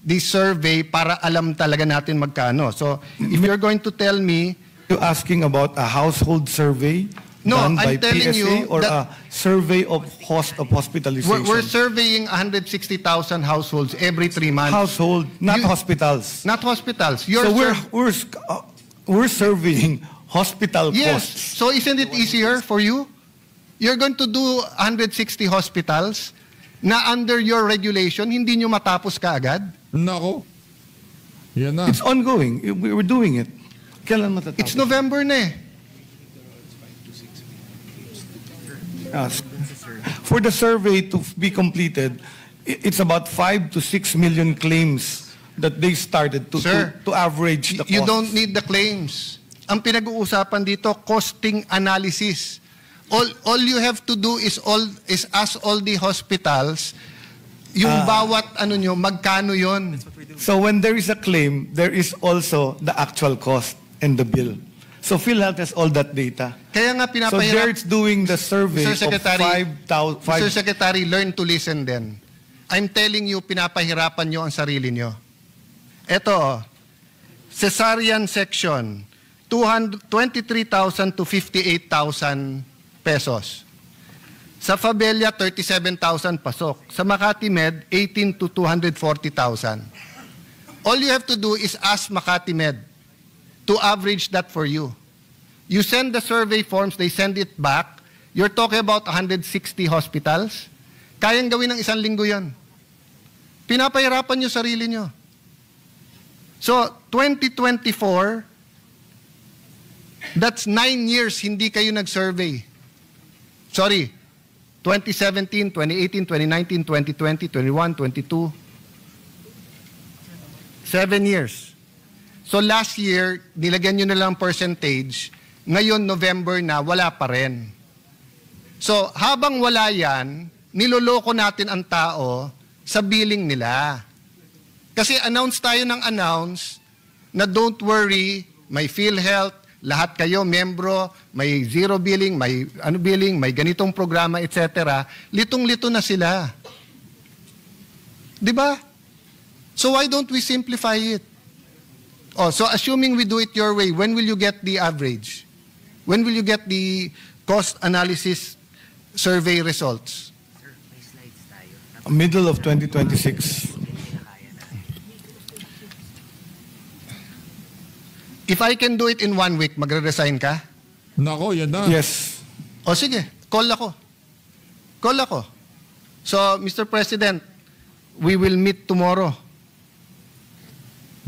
the survey para alam talaga natin magkano? So, if you're going to tell me, You're asking about a household survey No, done I'm by telling PSA you or that- a survey of hospitalization? we're surveying 160,000 households every 3 months. Household, not You- hospitals. Not hospitals. You're So we're surveying hospital yes. costs. So isn't it easier for you? You're going to do 160 hospitals na under your regulation, hindi nyo matapos kaagad? Nako. Yan na. It's ongoing. We're doing it. Kailan matatapos? It's November na eh. For the survey to be completed, it's about 5 to 6 million claims that they started Sir, to average the cost. You don't need the claims. Ang pinag-uusapan dito, costing analysis. All you have to do is ask all the hospitals yung bawat nyo, magkano yon. So when there is a claim, there is also the actual cost and the bill. So PhilHealth has all that data. Kaya nga So there pinapahirap. it's doing the survey Mr. Secretary, of 5,000. Mr. Secretary, learn to listen then. I'm telling you, pinapahirapan nyo ang sarili nyo. Ito, cesarean section, 23,000 to 58,000 pesos. Sa Fabella, 37,000 pasok. Sa Makati Med, 18 to 240,000. All you have to do is ask Makati Med to average that for you. You send the survey forms, they send it back. You're talking about 160 hospitals. Kayang gawin ng isang linggo yan. Pinapahirapan nyo sarili nyo. So, 2024, that's 9 years hindi kayo nag-survey. Sorry, 2017, 2018, 2019, 2020, 21, 22. 7 years. So last year, nilagyan nyo na lang percentage. Ngayon, November na, wala pa rin. So habang wala yan, niloloko natin ang tao sa billing nila. Kasi announce tayo ng announce na don't worry, may PhilHealth, lahat kayo, membro, may zero billing, may billing, may ganitong programa, etc. Litong-lito na sila. Di ba? So why don't we simplify it? Oh, so assuming we do it your way, when will you get the average? When will you get the cost analysis survey results? Middle of 2026. If I can do it in 1 week, magre-resign ka? Nako, yan na. Yes. O sige, call ako. Call ako. So, Mr. President, we will meet tomorrow.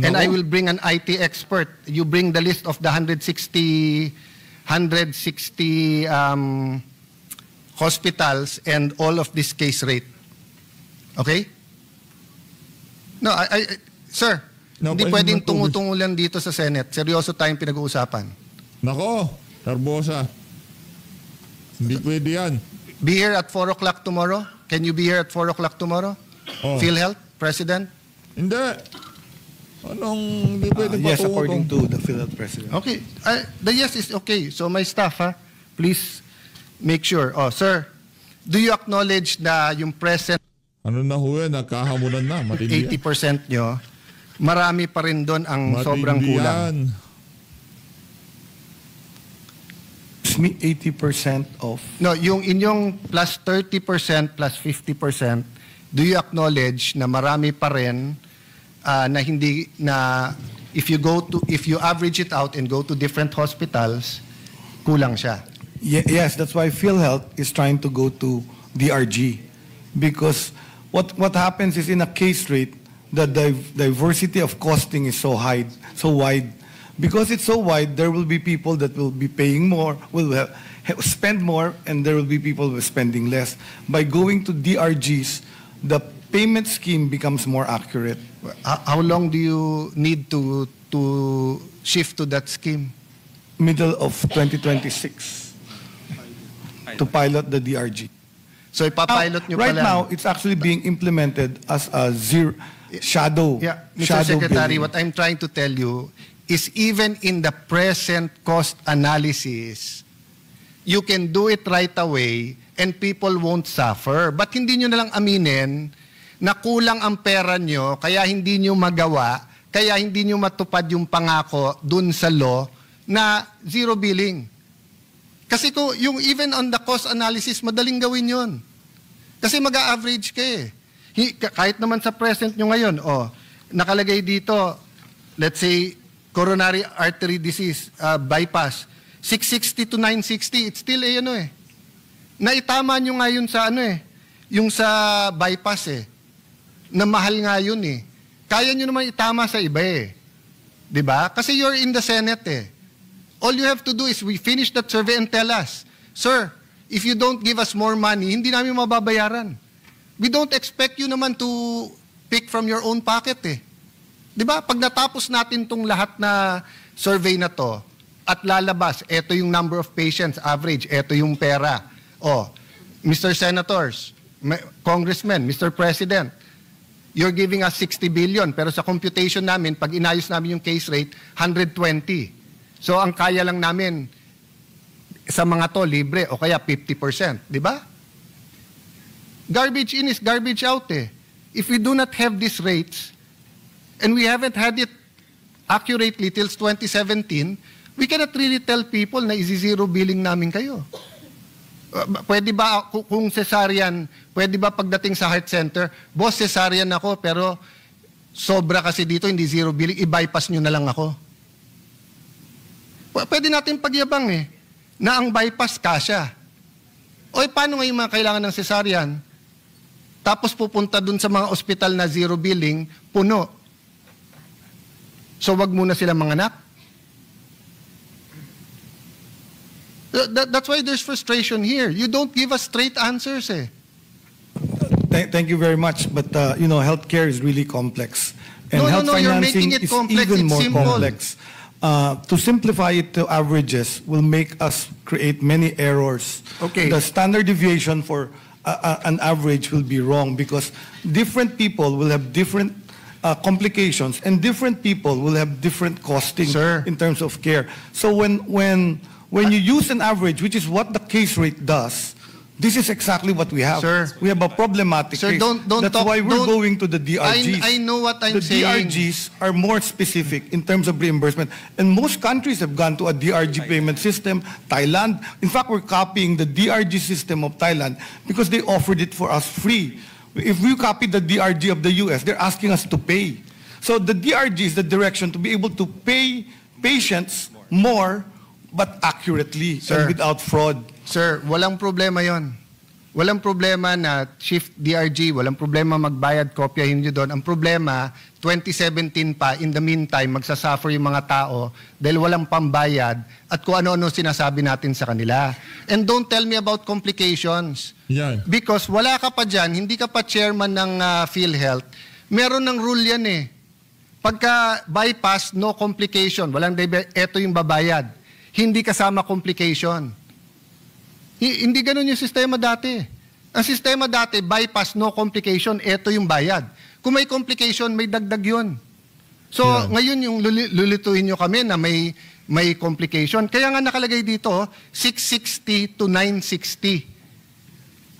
And Nako. I will bring an IT expert. You bring the list of the 160 hospitals and all of this case rate. Okay? No, Sir, hindi Napainom pwedeng ng tubig. tungo-tungo lang dito sa Senate. Seryoso tayong pinag-uusapan. Nako, Herbosa. Hindi pwede yan. Be here at 4 o'clock tomorrow? Can you be here at 4 o'clock tomorrow? Oh. PhilHealth, President? Hindi. Anong hindi pwede Yes, patungo according tong- to the PhilHealth president. Okay. The yes is okay. So my staff, please make sure. Oh, sir, do you acknowledge na yung present Ano na ho yan, nagkahamunan na. Matindi yan. 80% nyo, marami pa rin doon ang Matindi sobrang kulang? yan. It's me 80% of No, yung inyong plus 30% plus 50%, do you acknowledge na marami pa rin na hindi na if you average it out and go to different hospitals, kulang siya? Yes, that's why PhilHealth is trying to go to DRG, because what happens is in a case rate, the diversity of costing is so high, so wide. Because it's so wide, there will be people that will be paying more, will spend more, and there will be people who are spending less. By going to DRGs, the payment scheme becomes more accurate. How long do you need to shift to that scheme? Middle of 2026 to pilot the DRG. So ipapilot nyo pa Right lang. now, it's actually being implemented as a shadow. Yeah, Mr. shadow Secretary, billing. what I'm trying to tell you is even in the present cost analysis, you can do it right away and people won't suffer. But hindi nyo nalang aminin na kulang ang pera nyo, kaya hindi nyo magawa, kaya hindi nyo matupad yung pangako dun sa law na zero billing. Kasi kung yung even on the cost analysis, madaling gawin yun. Kasi mag-a-average ka eh. Kahit naman sa present nyo ngayon, nakalagay dito, let's say, coronary artery disease, bypass, 660 to 960, it's still naitama nyo nga yun sa yung sa bypass na mahal nga yun Kaya nyo naman itama sa iba Diba? Kasi you're in the Senate All you have to do is we finish that survey and tell us, sir, if you don't give us more money, hindi namin mababayaran. We don't expect you naman to pick from your own pocket Di ba? Pag natapos natin tong lahat na survey na to at lalabas, eto yung number of patients, average, eto yung pera. Mr. Senators, Congressmen, Mr. President, you're giving us 60 billion, pero sa computation namin, pag inayos namin yung case rate, 120. So ang kaya lang namin sa mga to libre o kaya 50%, di ba? Garbage in is garbage out If we do not have these rates and we haven't had it accurately till 2017, we cannot really tell people na isi-zero billing namin kayo. Pwede ba kung cesarean, pwede ba pagdating sa heart center, boss cesarean ako pero sobra kasi dito hindi zero billing, i-bypass nyo na lang ako. Pwede natin pagyabang na ang bypass kasya. Paano ngayon mga kailangan ng cesarean? Tapos pupunta dun sa mga ospital na zero billing, puno. So wag muna sila manganak. That's why there's frustration here. You don't give us straight answers Thank you very much, but healthcare is really complex. And No, health you're financing making it is complex. even It's more simple. complex. To simplify it to averages will make us create many errors. Okay. The standard deviation for an average will be wrong because different people will have different complications and different people will have different costing Sir. in terms of care. So when you use an average, which is what the case rate does, this is exactly what we have. Sir. We have a problematic Sir, case. don't That's talk- why we're don't- going to the DRGs. I know what I'm the saying. DRGs are more specific in terms of reimbursement. And most countries have gone to a DRG payment system. Thailand, in fact, we're copying the DRG system of Thailand because they offered it for us free. If we copy the DRG of the US, they're asking us to pay. So the DRG is the direction to be able to pay patients more but accurately Sir. and without fraud. Sir, walang problema yon. Walang problema na shift DRG, walang problema magbayad, kopyahin nyo doon. Ang problema, 2017 pa, in the meantime, magsasuffer yung mga tao dahil walang pambayad at kung ano-ano sinasabi natin sa kanila. And don't tell me about complications. Yan. Because wala ka pa dyan, hindi ka pa chairman ng PhilHealth, meron ng rule yan Pagka bypass, no complication, walang ito yung babayad. Hindi kasama complication. Hindi ganun yung sistema dati. Ang sistema dati, bypass, no complication, ito yung bayad. Kung may complication, may dagdag yun. So, ngayon yung lulituin nyo kami na may complication. Kaya nga nakalagay dito, 660 to 960.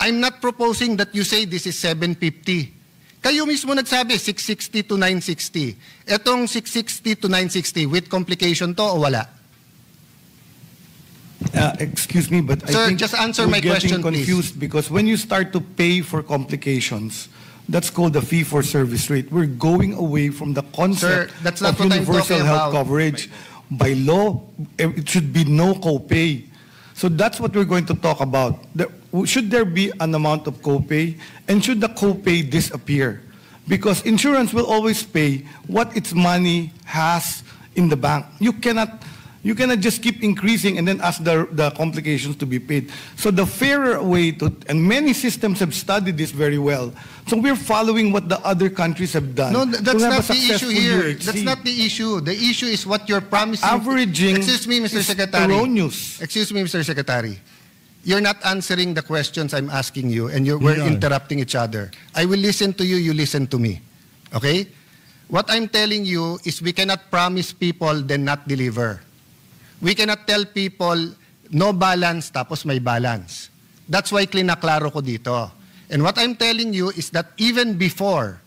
I'm not proposing that you say this is 750. Kayo mismo nagsabi, 660 to 960. Etong 660 to 960, with complication to o wala? Excuse me, but Sir, I think just answer we're my question, getting confused because when you start to pay for complications, that's called the fee-for-service rate. We're going away from the concept Sir, that's not of what I'm universal talking health about. coverage. By law, it should be no copay. So that's what we're going to talk about. Should there be an amount of copay, and should the copay disappear? Because insurance will always pay what its money has in the bank. You cannot just keep increasing and then ask the complications to be paid. So the fairer way to, and many systems have studied this very well. So we're following what the other countries have done. No, to that's have not a the issue successful here. UHC. That's not the issue. The issue is what you're promising. Averaging Excuse me, Mr. is Secretary. erroneous. Excuse me, Mr. Secretary. You're not answering the questions I'm asking you, and we're interrupting each other. I will listen to you, you listen to me. Okay? What I'm telling you is we cannot promise people then not deliver. We cannot tell people no balance tapos may balance. That's why klinaklaro ko dito. And what I'm telling you is that even before,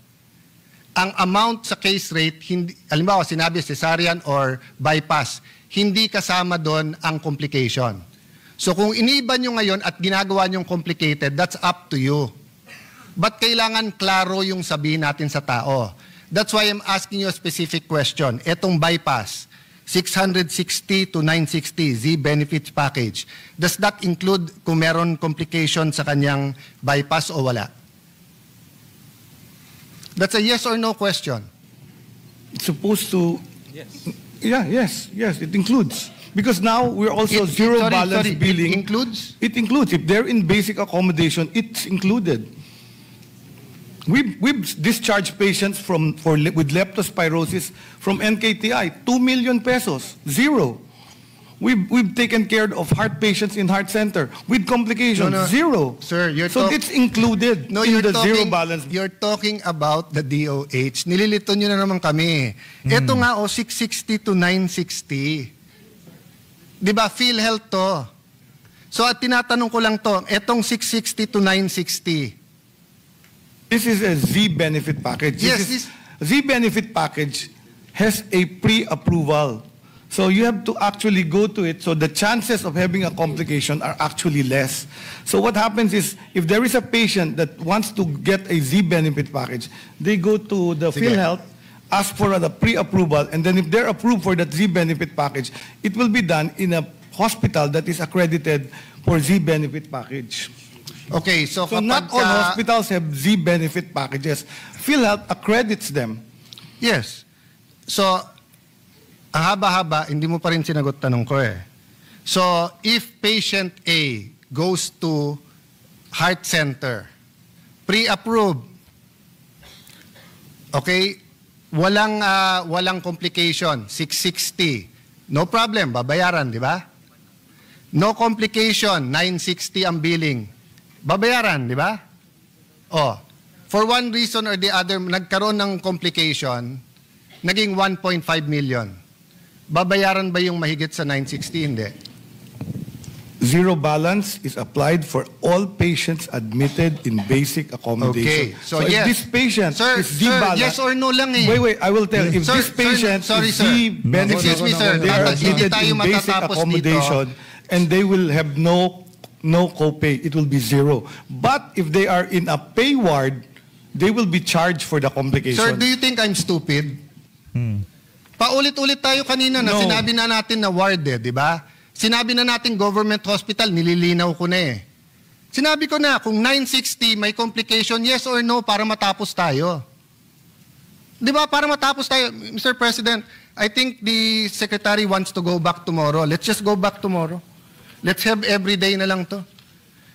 ang amount sa case rate, halimbawa sinabi cesarean or bypass, hindi kasama doon ang complication. So kung iniba nyo ngayon at ginagawa nyong complicated, that's up to you. But kailangan klaro yung sabihin natin sa tao. That's why I'm asking you a specific question. Etong bypass, 660 to 960 Z benefits package, does that include kung meron complication sa kanyang bypass o wala? That's a yes or no question. It's supposed to... Yes. Yes, it includes. Because now we're also balance billing. It includes? It includes. If they're in basic accommodation, it's included. We've discharged patients with leptospirosis from NKTI, 2 million pesos, zero. We've taken care of heart patients in heart center with complications, zero. Sir, so it's included in the zero balance. You're talking about the DOH. Nililito nyo na naman kami. Ito nga 660 to 960. Di ba, PhilHealth to. So at tinatanong ko lang to, etong 660 to 960. This is a Z benefit package. Yes, Z benefit package has a pre-approval. So you have to actually go to it, so the chances of having a complication are actually less. So what happens is, if there is a patient that wants to get a Z benefit package, they go to the PhilHealth, ask for the pre-approval, and then if they're approved for that Z benefit package, it will be done in a hospital that is accredited for Z benefit package. Okay, so not all hospitals have Z benefit packages. PhilHealth accredits them. Yes. So, ang haba-haba, hindi mo pa rin sinagot tanong ko eh. So, if patient A goes to heart center, pre-approved, okay, walang complication, 660. No problem, babayaran, di ba? No complication, 960 ang billing. Babayaran, di ba? Oh, for one reason or the other, nagkaroon ng complication, naging 1.5 million. Babayaran ba yung mahigit sa 960? Hindi. Zero balance is applied for all patients admitted in basic accommodation. Okay. So if yes. this patient is Z-balance... yes or no lang eh. Wait, I will tell you. If this patient is Z-benefit, Excuse me, sir. they are Hindi admitted tayo in basic matatapos accommodation and they will have no copay. It will be zero. But if they are in a pay ward, they will be charged for the complication. Sir, do you think I'm stupid? Paulit-ulit tayo kanina na sinabi na natin na ward eh, di ba? Sinabi na natin government hospital, nililinaw ko na eh. Sinabi ko na, kung 960 may complication, yes or no, para matapos tayo. Di ba? Para matapos tayo. Mr. President, I think the Secretary wants to go back tomorrow. Let's just go back tomorrow. Let's have every day na lang to.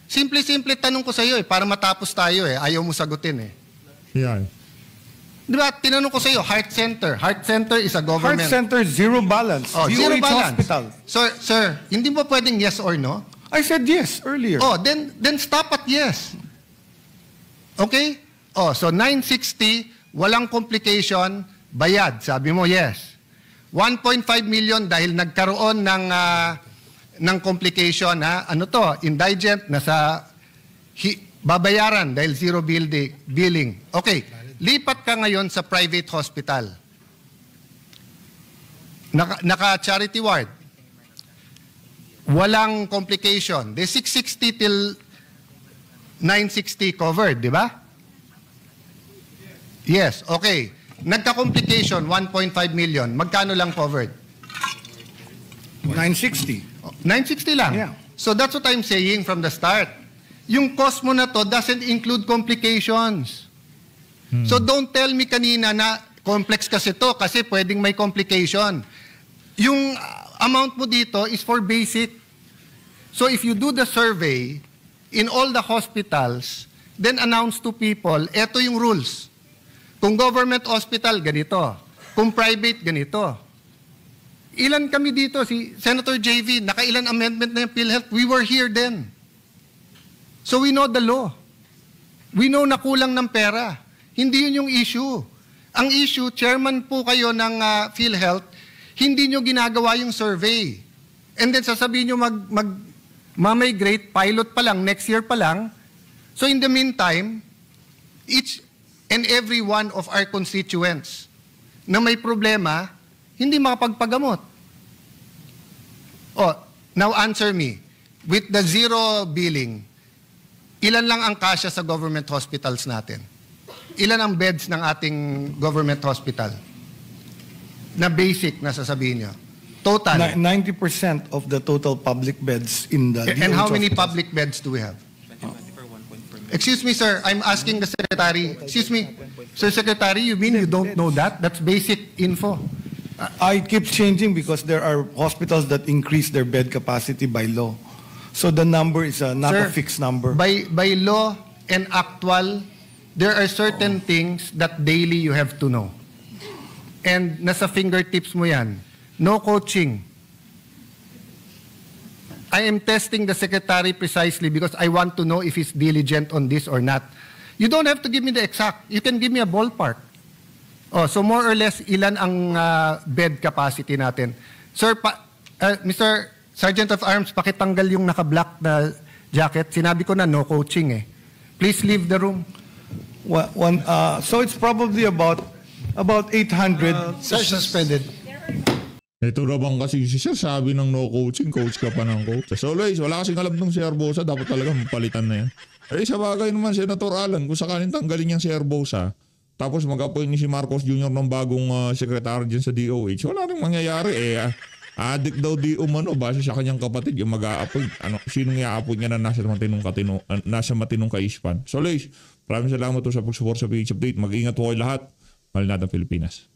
Simple-simple tanong ko sa iyo eh, para matapos tayo eh. Ayaw mo sagutin eh. Yeah. Di ba, tinanong ko sa iyo, Heart Center. Heart Center is a Heart government. Center, zero balance. Oh, zero DOH balance. Hospital. Sir, hindi mo pwedeng yes or no? I said yes earlier. Oh, then stop at yes. Okay? Oh, so 960, walang complication, bayad. Sabi mo yes. 1.5 million dahil nagkaroon ng complication, ha? Ano to? Indigent, babayaran dahil zero billing. Okay, lipat ka ngayon sa private hospital. Naka-charity ward. Walang complication. The 660 till 960 covered, di ba? Yes, okay. Nagka-complication, 1.5 million. Magkano lang covered? 960. 960 lang. Yeah. So that's what I'm saying from the start. Yung cost mo na to doesn't include complications. So don't tell me kanina na complex kasi to kasi pwedeng may complication. Yung amount mo dito is for basic. So if you do the survey in all the hospitals, then announce to people, eto yung rules. Kung government hospital, ganito. Kung private, ganito. Ilan kami dito? Si Senator JV, nakailan amendment na yung PhilHealth? We were here then. So we know the law. We know na kulang ng pera. Hindi yun yung issue. Ang issue, chairman po kayo ng PhilHealth, hindi nyo ginagawa yung survey. And then sasabihin nyo ma-migrate, pilot pa lang, next year pa lang. So in the meantime, each and every one of our constituents na may problema, hindi makapagpagamot. Oh, now answer me. With the zero billing, ilan lang ang kasya sa government hospitals natin? Ilan ang beds ng ating government hospital? Na basic na sasabihin nyo. Total. 90% of the total public beds in the And how DOH many hospitals. public beds do we have? Excuse me, sir. I'm asking the secretary. Excuse me. Sir Secretary, you mean you don't know that? That's basic info. I keep changing because there are hospitals that increase their bed capacity by law. So the number is not Sir, a fixed number. By law and actual, there are certain things that daily you have to know. And nasa fingertips mo yan. No coaching. I am testing the secretary precisely because I want to know if he's diligent on this or not. You don't have to give me the exact. You can give me a ballpark. Oh, so more or less, ilan ang bed capacity natin? Sir, Mr. Sergeant of Arms, pakitanggal yung naka-black na jacket. Sinabi ko na no coaching eh. Please leave the room. So it's probably about 800. Suspended. Ito na bang kasi si Sir sabi ng no coaching, coach ka pa ng coach. So always, wala kasing alam ng si Herbosa, dapat talaga mapalitan na yan. Eh sa bagay naman, Senator Alan, kung sakaling tanggalin niyang si Herbosa, tapos mag-appoint ni si Marcos Jr. ng bagong sekretary dyan sa DOH, wala rin mangyayari eh. Adik daw di umano, base sa kanyang kapatid, yung mag-a-appoint. Sinong i-a-appoint niya na nasa matinong kaispan. So always, maraming salamat po sa pag-support sa PH Update. Mag-ingat po kayo lahat. Mahal natin Pilipinas.